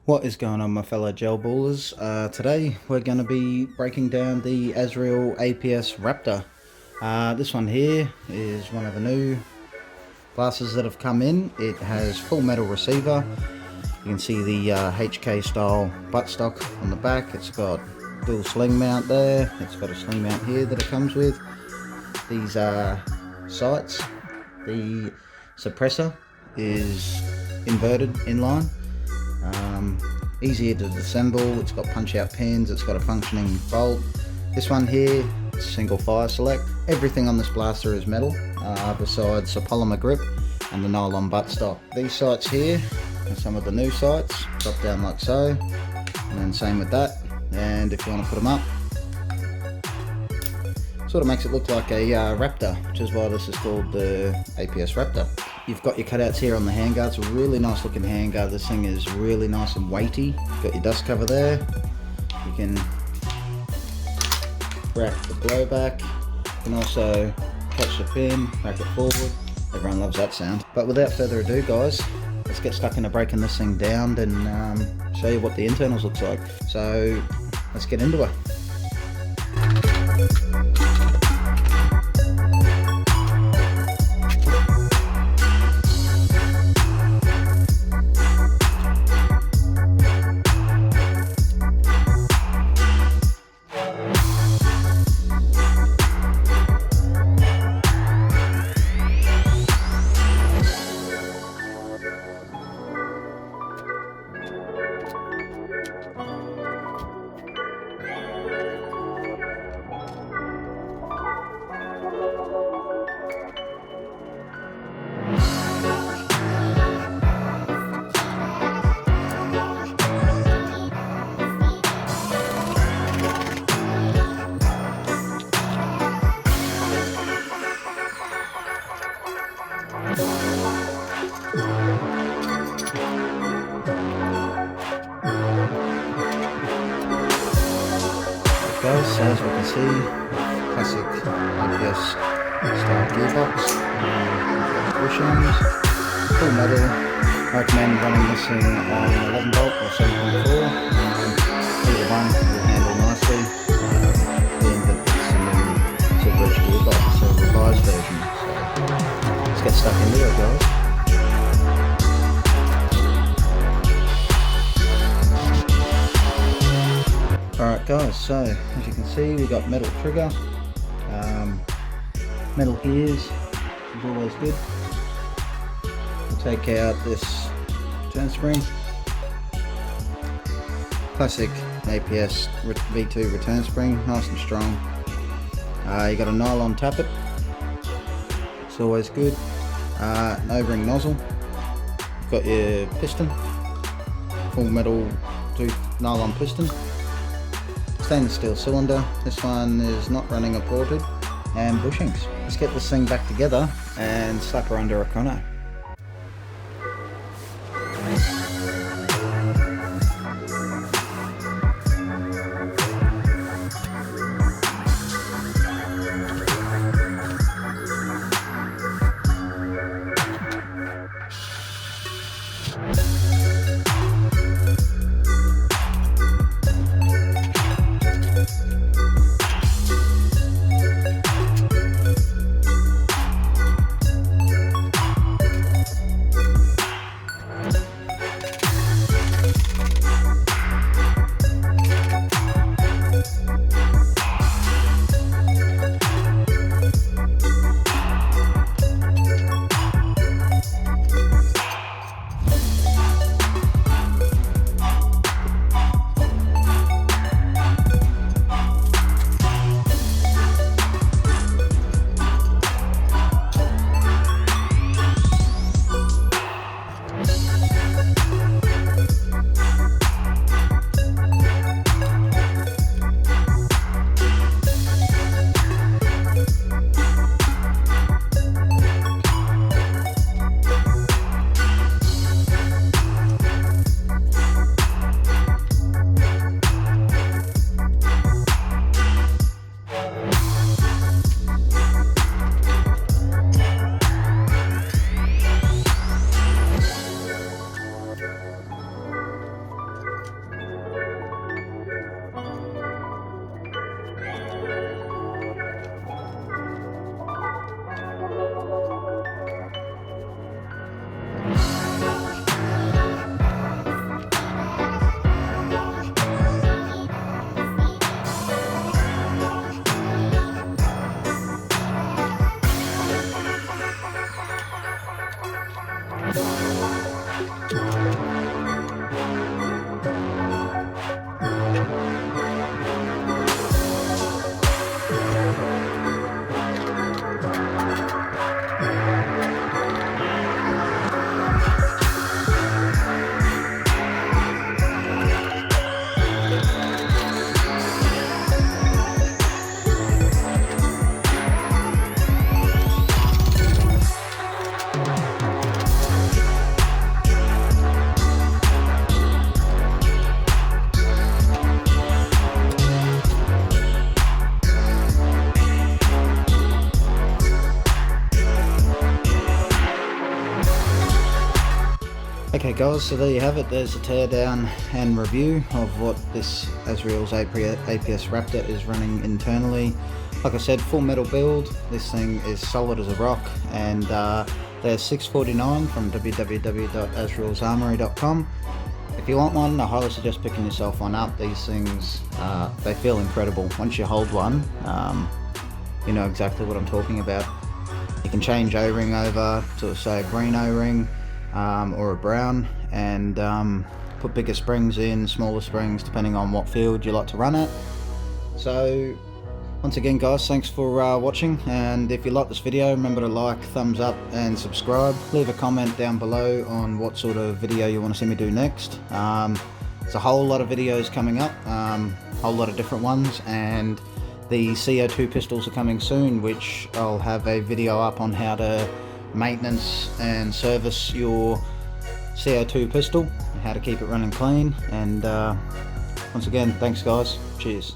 What is going on, my fellow gel ballers? Today we're going to be breaking down the Azrael APS Raptor. This one here is one of the new glasses that have come in. It has full metal receiver. You can see the HK style buttstock on the back. It's got dual sling mount there. It's got a sling mount here that it comes with. These sights. The suppressor is inverted inline. Easier to disassemble. It's got punch out pins, it's got a functioning bolt. This one here, single fire select. Everything on this blaster is metal, besides a polymer grip and the nylon buttstock. These sights here are some of the new sights, drop down like so, and then same with that. And if you want to put them up, sort of makes it look like a Raptor, which is why this is called the APS Raptor. You've got your cutouts here on the handguard. It's a really nice looking handguard. This thing is really nice and weighty. Got your dust cover there. You can rack the blowback. You can also catch the pin, rack it forward. Everyone loves that sound. But without further ado, guys, let's get stuck into breaking this thing down and show you what the internals looks like. So let's get into it. Guys, as we can see, classic APS style gearbox, bushings, full metal. I recommend running this thing on 11 volt or 7.4. Either one will handle nicely, being that it's a new silver-edge gearbox, so the revised version. So let's get stuck into it, guys. Alright guys, so as you can see, we've got metal trigger, metal gears, is always good. We'll take out this turn spring, classic APS V2 return spring, nice and strong. You got a nylon tappet, it's always good. An O-ring nozzle, you've got your piston, full metal tooth nylon piston. Stainless steel cylinder, this one is not running or ported, and bushings. Let's get this thing back together and slap her under a chrono. Okay guys, so there you have it. There's a teardown and review of what this Azrael's APS Raptor is running internally. Like I said, full metal build. This thing is solid as a rock, and they're $6.49 from www.azraelsarmoury.com. If you want one, I highly suggest picking yourself one up. These things, they feel incredible. Once you hold one, you know exactly what I'm talking about. You can change O-ring over to, say, a green O-ring or a brown, and put bigger springs in, smaller springs, depending on what field you like to run at. So once again guys, thanks for watching, and if you like this video, remember to like, thumbs up and subscribe. Leave a comment down below on what sort of video you want to see me do next. There's a whole lot of videos coming up, whole lot of different ones, and the CO2 pistols are coming soon, which I'll have a video up on how to maintenance and service your CO2 pistol, how to keep it running clean. And once again, thanks guys, cheers.